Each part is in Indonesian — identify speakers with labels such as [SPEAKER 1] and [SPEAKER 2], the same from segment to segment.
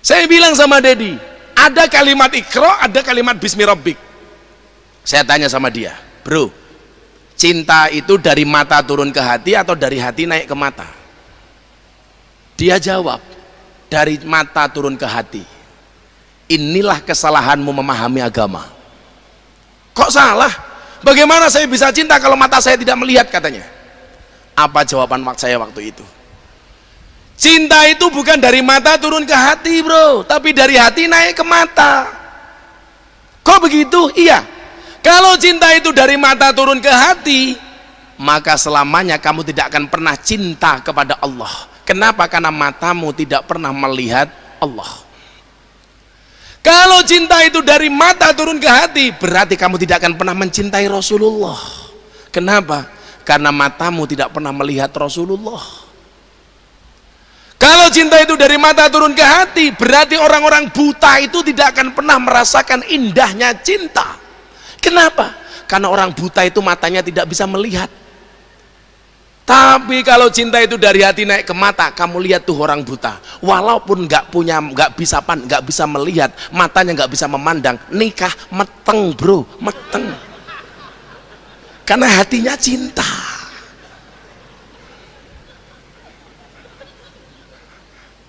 [SPEAKER 1] Saya bilang sama Dedi, ada kalimat Iqra, ada kalimat Bismi Rabbik. Saya tanya sama dia, bro, cinta itu dari mata turun ke hati atau dari hati naik ke mata? Dia jawab, dari mata turun ke hati. Inilah kesalahanmu memahami agama. Kok salah? Bagaimana saya bisa cinta kalau mata saya tidak melihat, katanya. Apa jawaban saya waktu itu? Cinta itu bukan dari mata turun ke hati, bro, tapi dari hati naik ke mata. Kok begitu? Iya. Kalau cinta itu dari mata turun ke hati, maka selamanya kamu tidak akan pernah cinta kepada Allah. Kenapa? Karena matamu tidak pernah melihat Allah. Kalau cinta itu dari mata turun ke hati, berarti kamu tidak akan pernah mencintai Rasulullah. Kenapa? Karena matamu tidak pernah melihat Rasulullah. Kalau cinta itu dari mata turun ke hati, berarti orang-orang buta itu tidak akan pernah merasakan indahnya cinta. Kenapa? Karena orang buta itu matanya tidak bisa melihat. Tapi kalau cinta itu dari hati naik ke mata, kamu lihat tuh orang buta, walaupun nggak bisa melihat, matanya nggak bisa memandang, nikah meteng, bro, meteng. Karena hatinya cinta.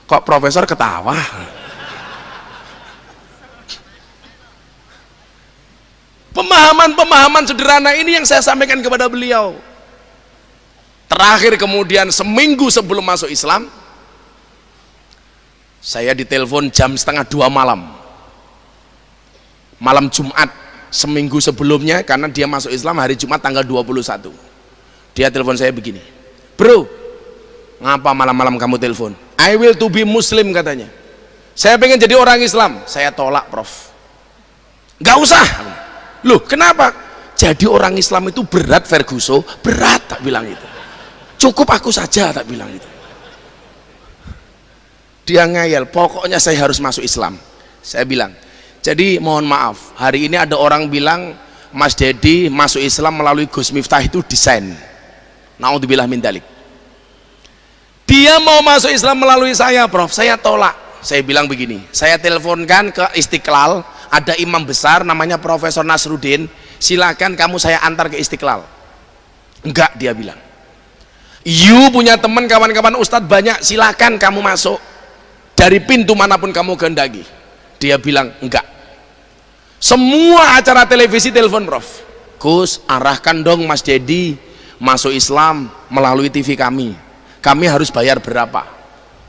[SPEAKER 1] Kok profesor ketawa? Pemahaman-pemahaman sederhana ini yang saya sampaikan kepada beliau. Terakhir kemudian seminggu sebelum masuk Islam, saya ditelepon jam 1:30 malam. Malam Jumat, seminggu sebelumnya, karena dia masuk Islam hari Jumat tanggal 21. Dia telepon saya begini, bro, ngapa malam-malam kamu telepon? I will to be Muslim, katanya. Saya pengen jadi orang Islam. Saya tolak, Prof. Gak usah. Loh, kenapa? Jadi orang Islam itu berat, Ferguson. Berat, tak bilang itu. Cukup aku saja, tak bilang itu. Dia ngayal, pokoknya saya harus masuk Islam. Saya bilang, jadi mohon maaf, hari ini ada orang bilang Mas Dedi masuk Islam melalui Gus Miftah itu desain. Naudzubillah min dzalik. Dia mau masuk Islam melalui saya, Prof. Saya tolak. Saya bilang begini, saya teleponkan ke Istiqlal, ada imam besar namanya Profesor Nasruddin, silakan kamu saya antar ke Istiqlal. Enggak, dia bilang. You punya teman, kawan-kawan ustadz banyak, silakan kamu masuk dari pintu manapun kamu kehendaki. Dia bilang enggak. Semua acara televisi telepon, Prof. Gus, arahkan dong Mas Dedi masuk Islam melalui TV kami. Kami harus bayar berapa?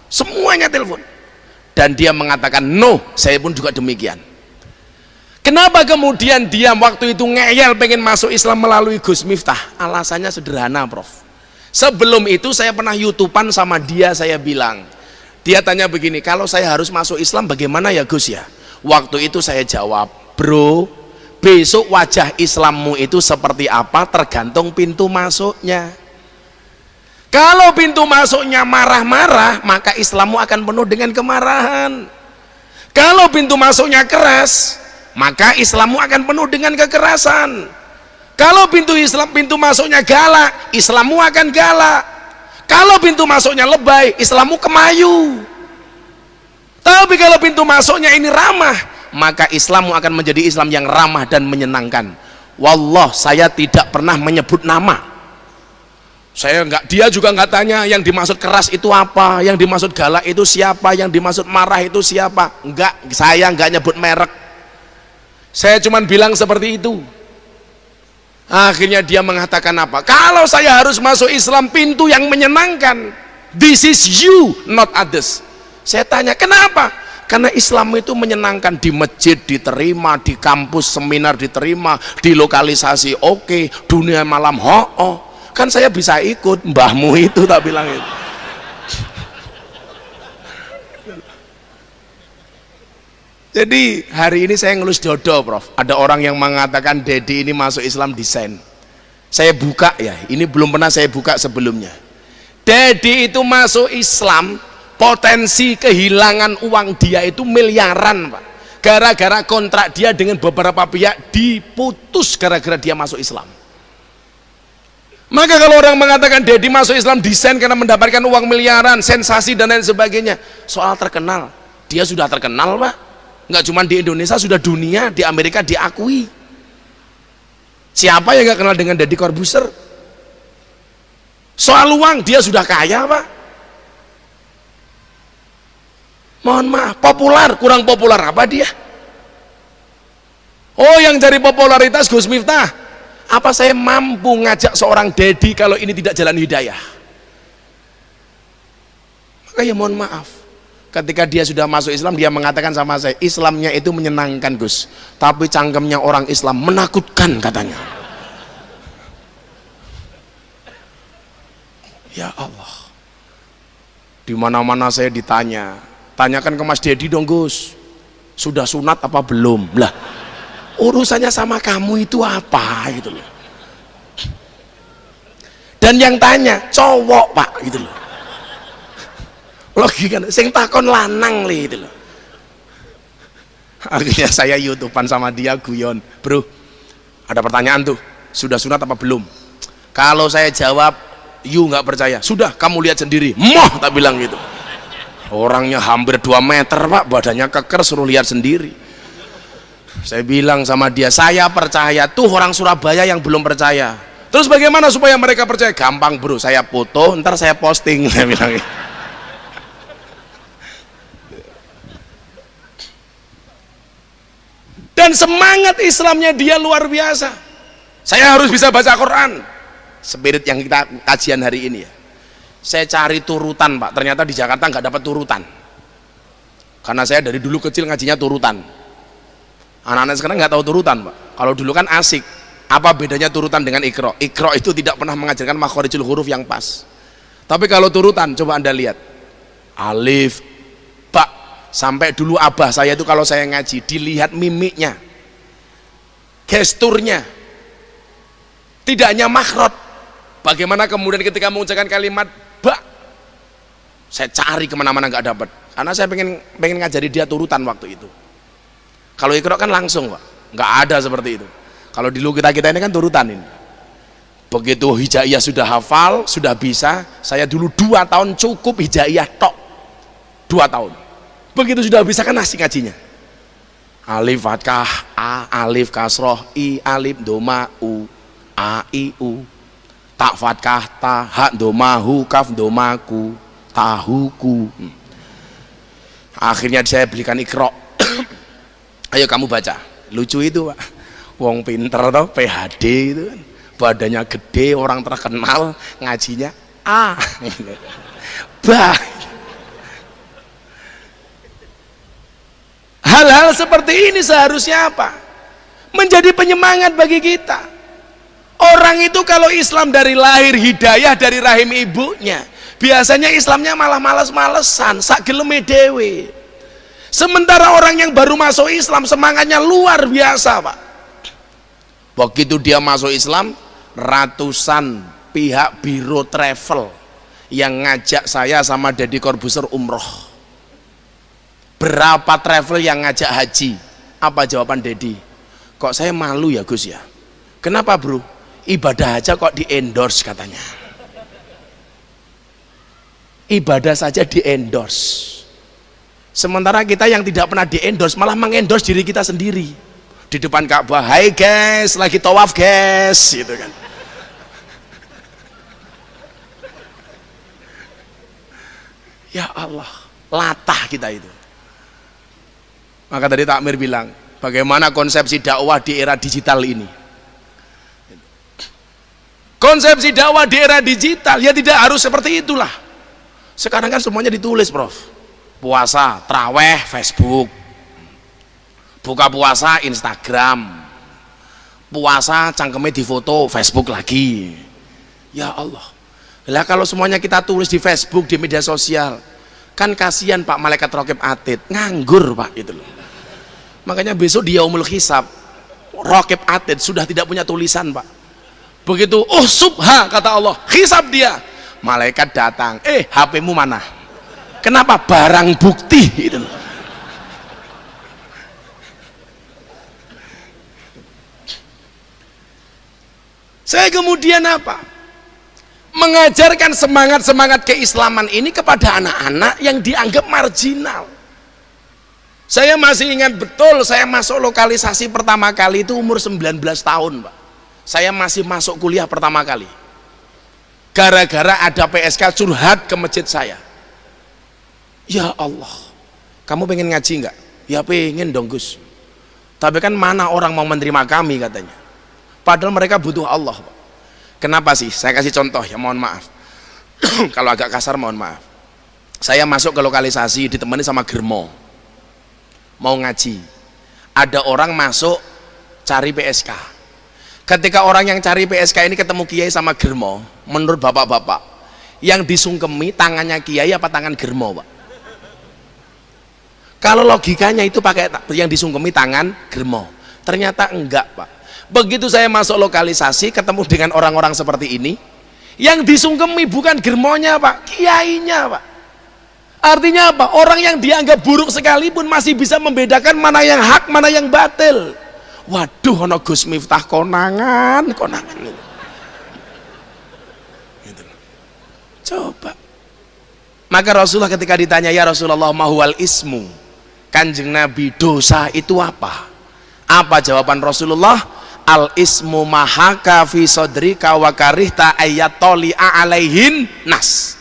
[SPEAKER 1] Semuanya telepon. Dan dia mengatakan no, saya pun juga demikian. Kenapa kemudian dia waktu itu ngeyel pengen masuk Islam melalui Gus Miftah? Alasannya sederhana, Prof. Sebelum itu saya pernah YouTubean sama dia, saya bilang, dia tanya begini, kalau saya harus masuk Islam bagaimana ya Gus ya? Waktu itu saya jawab, bro, besok wajah Islammu itu seperti apa tergantung pintu masuknya. Kalau pintu masuknya marah-marah, maka Islammu akan penuh dengan kemarahan. Kalau pintu masuknya keras, maka Islammu akan penuh dengan kekerasan. Kalau pintu masuknya galak, Islammu akan galak. Kalau pintu masuknya lebay, Islammu kemayu. Tapi kalau pintu masuknya ini ramah, maka Islammu akan menjadi Islam yang ramah dan menyenangkan. Wallah, saya tidak pernah menyebut nama. Dia juga nggak tanya yang dimaksud keras itu apa, yang dimaksud galak itu siapa, yang dimaksud marah itu siapa. Enggak, saya nggak nyebut merek. Saya cuma bilang seperti itu. Akhirnya dia mengatakan apa? Kalau saya harus masuk Islam pintu yang menyenangkan, this is you, not others. Saya tanya, kenapa? Karena Islam itu menyenangkan, di masjid diterima, di kampus seminar diterima, di lokalisasi oke, dunia malam ho-oh. Kan saya bisa ikut mbahmu itu, tak bilang itu. Jadi hari ini saya ngelus dodo, Prof. Ada orang yang mengatakan Dedi ini masuk Islam desain. Saya buka ya, ini belum pernah saya buka sebelumnya. Dedi itu masuk Islam, potensi kehilangan uang dia itu miliaran, Pak. Gara-gara kontrak dia dengan beberapa pihak diputus gara-gara dia masuk Islam. Maka kalau orang mengatakan Dedi masuk Islam desain karena mendapatkan uang miliaran, sensasi dan lain sebagainya, soal terkenal, Dia sudah terkenal Pak, nggak cuma di Indonesia, sudah dunia, di Amerika diakui. Siapa yang nggak kenal dengan Deddy Corbuzier? Soal uang dia sudah kaya Pak. Mohon maaf, populer, kurang populer apa dia? Oh, yang cari popularitas Gus Miftah. Apa saya mampu ngajak seorang Deddy kalau ini tidak jalan hidayah? Maka ya mohon maaf, ketika dia sudah masuk Islam, dia mengatakan sama saya, Islamnya itu menyenangkan Gus, tapi cangkemnya orang Islam menakutkan katanya. Ya Allah, di mana-mana saya ditanya, tanyakan ke Mas Deddy dong Gus, sudah sunat apa belum? Lah, urusannya sama kamu itu apa gitu loh. Dan yang tanya cowok Pak gitu loh. Logika sing takon lanang li gitu loh. Akhirnya saya YouTubean sama dia, guyon, bro, ada pertanyaan tuh, sudah sunat apa belum? Kalau saya jawab you nggak percaya, sudah kamu lihat sendiri, moh tak bilang gitu. Orangnya hampir 2 meter Pak, badannya keker, suruh lihat sendiri. Saya bilang sama dia, saya percaya. Tuh orang Surabaya yang belum percaya. Terus bagaimana supaya mereka percaya? Gampang bro, saya foto, ntar saya posting. Saya bilang gitu. Dan semangat Islamnya dia luar biasa. Saya harus bisa baca Quran. Spirit yang kita kajian hari ini ya. Saya cari turutan Pak, ternyata di Jakarta nggak dapat turutan. Karena saya dari dulu kecil ngajinya turutan. Anak-anak sekarang nggak tahu turutan Pak. Kalau dulu kan asik. Apa bedanya turutan dengan Iqra? Iqra itu tidak pernah mengajarkan makhorijul huruf yang pas. Tapi kalau turutan, coba Anda lihat. Alif, ba, sampai dulu abah saya itu kalau saya ngaji, dilihat mimiknya, gesturnya, tidak hanya makhraj. Bagaimana kemudian ketika mengucapkan kalimat ba, saya cari kemana-mana nggak dapat. Karena saya pengen ngajari dia turutan waktu itu. Kalau Iqra kan langsung Pak, nggak ada seperti itu. Kalau dulu kita ini kan turutan ini. Begitu hijaiyah sudah hafal, sudah bisa, saya dulu 2 tahun cukup hijaiyah tok, 2 tahun. Begitu sudah bisa kan asik ngajinya. Alif fathah a, alif kasroh i, alif doma u, a i u, tak fathah ta, ha doma hu, kaf doma ku, tahuku. Akhirnya saya belikan Iqra. Ayo kamu baca. Lucu itu Pak, wong pinter toh, PhD itu kan, badannya gede, orang terkenal, ngajinya A, bah. Hal-hal seperti ini seharusnya apa? Menjadi penyemangat bagi kita. Orang itu kalau Islam dari lahir hidayah dari rahim ibunya, biasanya Islamnya malah males-malesan, sak geleme dewe. Sementara orang yang baru masuk Islam semangatnya luar biasa Pak. Begitu dia masuk Islam, ratusan pihak biro travel yang ngajak saya sama Deddy Corbuzier umroh. Berapa travel yang ngajak haji? Apa jawaban Deddy? Kok saya malu ya Gus ya? Kenapa bro? Ibadah aja kok di endorse katanya. Ibadah saja di endorse. Sementara kita yang tidak pernah di endorse malah mengendorse diri kita sendiri di depan Ka'bah. Hai guys, lagi tawaf guys, gitu kan. Ya Allah, latah kita itu. Maka tadi Takmir bilang, bagaimana konsepsi dakwah di era digital ini? Konsepsi dakwah di era digital ya tidak harus seperti itulah. Sekarang kan semuanya ditulis Prof. Puasa, traweh, Facebook. Buka puasa, Instagram. Puasa, cangkemnya di foto, Facebook lagi. Ya Allah. Lah kalau semuanya kita tulis di Facebook, di media sosial, kan kasihan Pak malaikat raqib atid, nganggur Pak itu loh. Makanya besok di yaumul hisab, raqib atid sudah tidak punya tulisan Pak. Begitu, oh subha kata Allah, hisab dia. Malaikat datang, HP-mu mana? Kenapa? Barang bukti gitu. Saya kemudian apa? Mengajarkan semangat-semangat keislaman ini kepada anak-anak yang dianggap marginal. Saya masih ingat betul, saya masuk lokalisasi pertama kali itu umur 19 tahun Pak. Saya masih masuk kuliah pertama kali, gara-gara ada PSK curhat ke masjid saya. Ya Allah, kamu pengen ngaji nggak? Ya pengen dong Gus, tapi kan mana orang mau menerima kami katanya, padahal mereka butuh Allah Pak. Kenapa sih? Saya kasih contoh ya, mohon maaf kalau agak kasar mohon maaf. Saya masuk ke lokalisasi ditemani sama germo, mau ngaji. Ada orang masuk cari PSK. Ketika orang yang cari PSK ini ketemu kiai sama germo, menurut bapak-bapak yang disungkemi tangannya kiai apa tangan germo Pak? Kalau logikanya itu pakai yang disungkemi tangan germo, ternyata enggak Pak. Begitu saya masuk lokalisasi ketemu dengan orang-orang seperti ini, yang disungkemi bukan germonya Pak, kiainya Pak. Artinya apa? Orang yang dianggap buruk sekalipun masih bisa membedakan mana yang hak, mana yang batil. Waduh, ono Gus Miftah konangan gitu. Coba. Maka Rasulullah ketika ditanya, ya Rasulullah mahwal ismu, Kanjeng Nabi, dosa itu apa? Apa jawaban Rasulullah? Al ismu mahaka fi sodrika wa karihta ayatoli'a alaihin nas.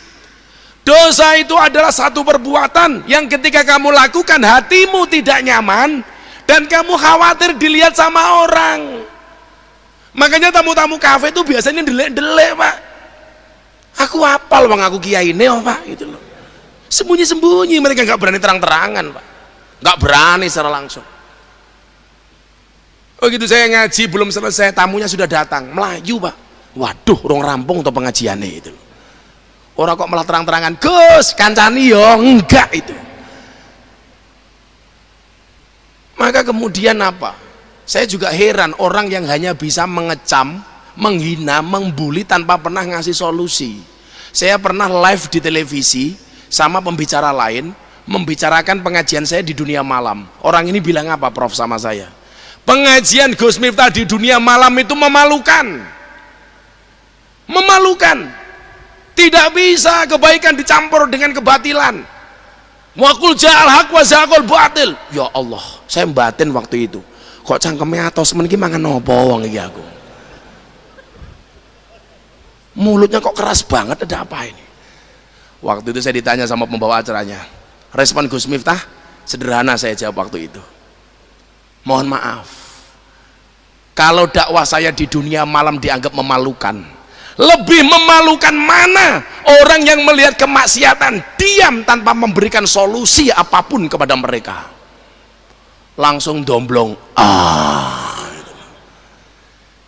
[SPEAKER 1] Dosa itu adalah satu perbuatan yang ketika kamu lakukan hatimu tidak nyaman dan kamu khawatir dilihat sama orang. Makanya tamu-tamu kafe itu biasanya delek-delek Pak. Aku hafal bang, aku kiai ini oh Pak, gitu loh. Sembunyi-sembunyi, mereka nggak berani terang-terangan Pak, nggak berani secara langsung. Oh gitu, saya ngaji belum selesai, tamunya sudah datang, melayu Pak. Waduh, orang rampung atau pengajiannya itu. Orang kok malah terang-terangan, Gus, kancani yo, enggak itu. Maka kemudian apa? Saya juga heran orang yang hanya bisa mengecam, menghina, membuli tanpa pernah ngasih solusi. Saya pernah live di televisi sama pembicara lain, membicarakan pengajian saya di dunia malam. Orang ini bilang apa Prof sama saya? Pengajian Gus Miftah di dunia malam itu memalukan. Memalukan. Tidak bisa kebaikan dicampur dengan kebatilan. Wa qul ja'al haq wa zaqal batil. Ya Allah, saya batin waktu itu. Kok cangkemnya atos men iki mangan opo wong iki aku. Mulutnya kok keras banget, ada apa ini? Waktu itu saya ditanya sama pembawa acaranya. Respon Gus Miftah sederhana, saya jawab waktu itu. Mohon maaf. Kalau dakwah saya di dunia malam dianggap memalukan, lebih memalukan mana orang yang melihat kemaksiatan diam tanpa memberikan solusi apapun kepada mereka, langsung domblong.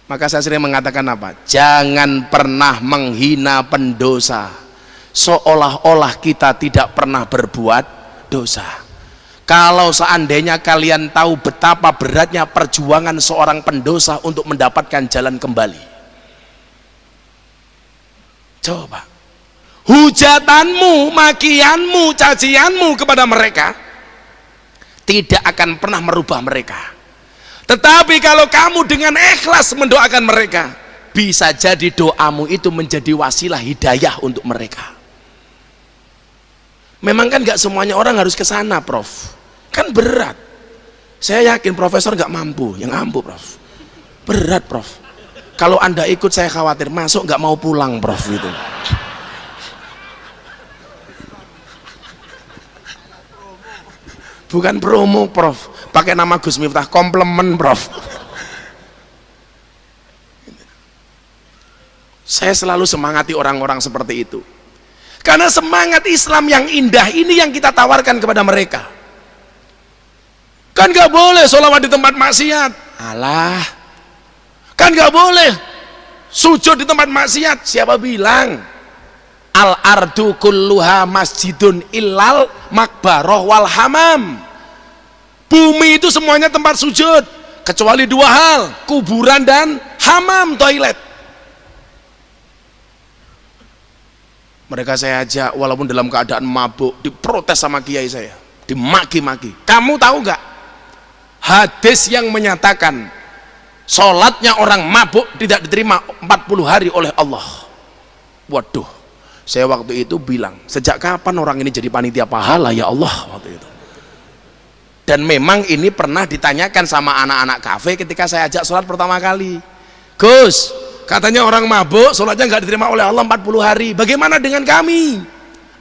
[SPEAKER 1] Maka saya sering mengatakan apa? Jangan pernah menghina pendosa seolah-olah kita tidak pernah berbuat dosa. Kalau seandainya kalian tahu betapa beratnya perjuangan seorang pendosa untuk mendapatkan jalan kembali, coba hujatanmu, makianmu, cacianmu kepada mereka tidak akan pernah merubah mereka. Tetapi kalau kamu dengan ikhlas mendoakan mereka, bisa jadi doamu itu menjadi wasilah hidayah untuk mereka. Memang kan gak semuanya orang harus ke sana Prof, kan berat. Saya yakin profesor gak mampu, yang mampu Prof, berat Prof. Kalau Anda ikut saya khawatir masuk nggak mau pulang Prof gitu. Bukan promo Prof, pakai nama Gus Miftah, komplement Prof. Saya selalu semangati orang-orang seperti itu, karena semangat Islam yang indah ini yang kita tawarkan kepada mereka. Kan nggak boleh sholawat di tempat maksiat, alah. Kan nggak boleh sujud di tempat maksiat, siapa bilang? Al ardu kulluha masjidun illal makbaroh wal hamam. Bumi itu semuanya tempat sujud kecuali dua hal, kuburan dan hamam, toilet. Mereka saya ajak walaupun dalam keadaan mabuk, diprotes sama kiai saya, dimaki-maki. Kamu tahu nggak hadis yang menyatakan sholatnya orang mabuk tidak diterima 40 hari oleh Allah? Waduh, saya waktu itu bilang, sejak kapan orang ini jadi panitia pahala ya Allah waktu itu? Dan memang ini pernah ditanyakan sama anak-anak kafe ketika saya ajak sholat pertama kali. Gus, katanya orang mabuk sholatnya nggak diterima oleh Allah 40 hari, bagaimana dengan kami?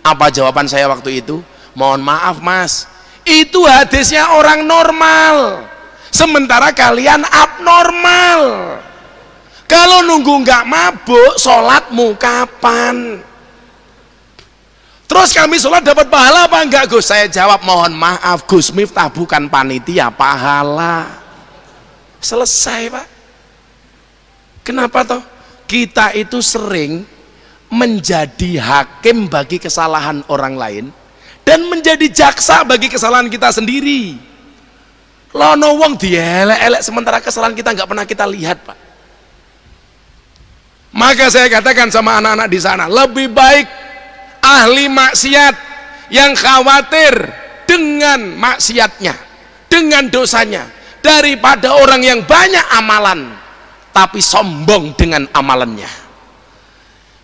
[SPEAKER 1] Apa jawaban saya waktu itu? Mohon maaf mas, itu hadisnya orang normal, sementara kalian abnormal. Kalau nunggu nggak mabuk sholatmu kapan? Terus kami sholat dapat pahala apa enggak Gus? Saya jawab, mohon maaf Gus Miftah bukan panitia pahala. Selesai Pak. Kenapa toh? Kita itu sering menjadi hakim bagi kesalahan orang lain dan menjadi jaksa bagi kesalahan kita sendiri. Lono wong dielek-elek sementara kesalahan kita nggak pernah kita lihat Pak. Maka saya katakan sama anak-anak di sana, lebih baik ahli maksiat yang khawatir dengan maksiatnya, dengan dosanya, daripada orang yang banyak amalan tapi sombong dengan amalannya.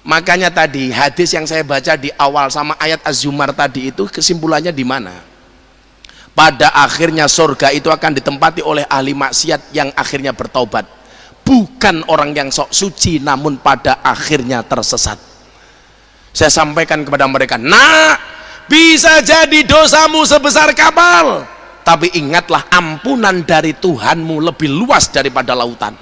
[SPEAKER 1] Makanya tadi hadis yang saya baca di awal sama ayat Az-Zumar tadi itu kesimpulannya di mana? Pada akhirnya surga itu akan ditempati oleh ahli maksiat yang akhirnya bertaubat, bukan orang yang sok suci namun pada akhirnya tersesat. Saya sampaikan kepada mereka, nah bisa jadi dosamu sebesar kapal, tapi ingatlah ampunan dari Tuhanmu lebih luas daripada lautan.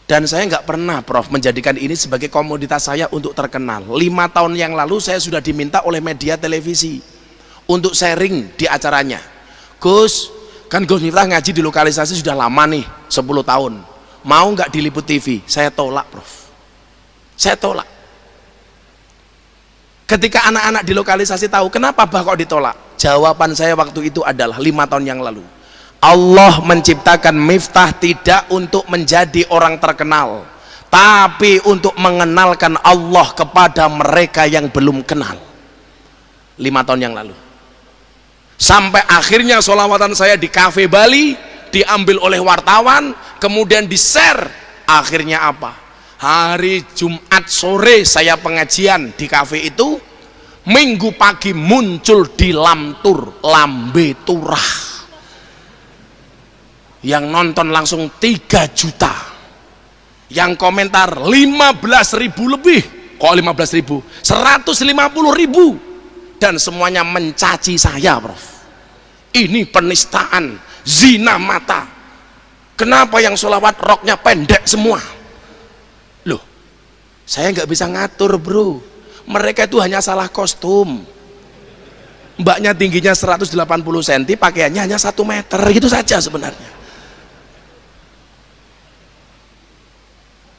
[SPEAKER 1] Dan saya nggak pernah Prof menjadikan ini sebagai komoditas saya untuk terkenal. 5 tahun yang lalu saya sudah diminta oleh media televisi untuk sharing di acaranya. Gus, kan Gus Miftah ngaji di lokalisasi sudah lama nih, 10 tahun, mau nggak diliput TV? Saya tolak Prof. Saya tolak. Ketika anak-anak di lokalisasi tahu kenapa bah kok ditolak, jawaban saya waktu itu adalah 5 tahun yang lalu, Allah menciptakan Miftah tidak untuk menjadi orang terkenal, tapi untuk mengenalkan Allah kepada mereka yang belum kenal. 5 tahun yang lalu. Sampai akhirnya sholawatan saya di kafe Bali diambil oleh wartawan, kemudian di share. Akhirnya apa? Hari Jumat sore saya pengajian di kafe itu, Minggu pagi muncul di Lamtur, Lambe Turah, yang nonton langsung 3 juta, yang komentar 15.000 lebih. Kok 15.000? 150.000, dan semuanya mencaci saya Prof. Ini penistaan, zina mata. Kenapa yang sholawat roknya pendek semua? Loh, saya nggak bisa ngatur bro, mereka itu hanya salah kostum. Mbaknya tingginya 180 cm, pakaiannya hanya 1 meter, gitu saja sebenarnya.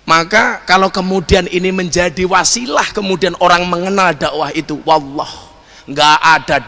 [SPEAKER 1] Maka kalau kemudian ini menjadi wasilah kemudian orang mengenal dakwah itu, wallah nggak ada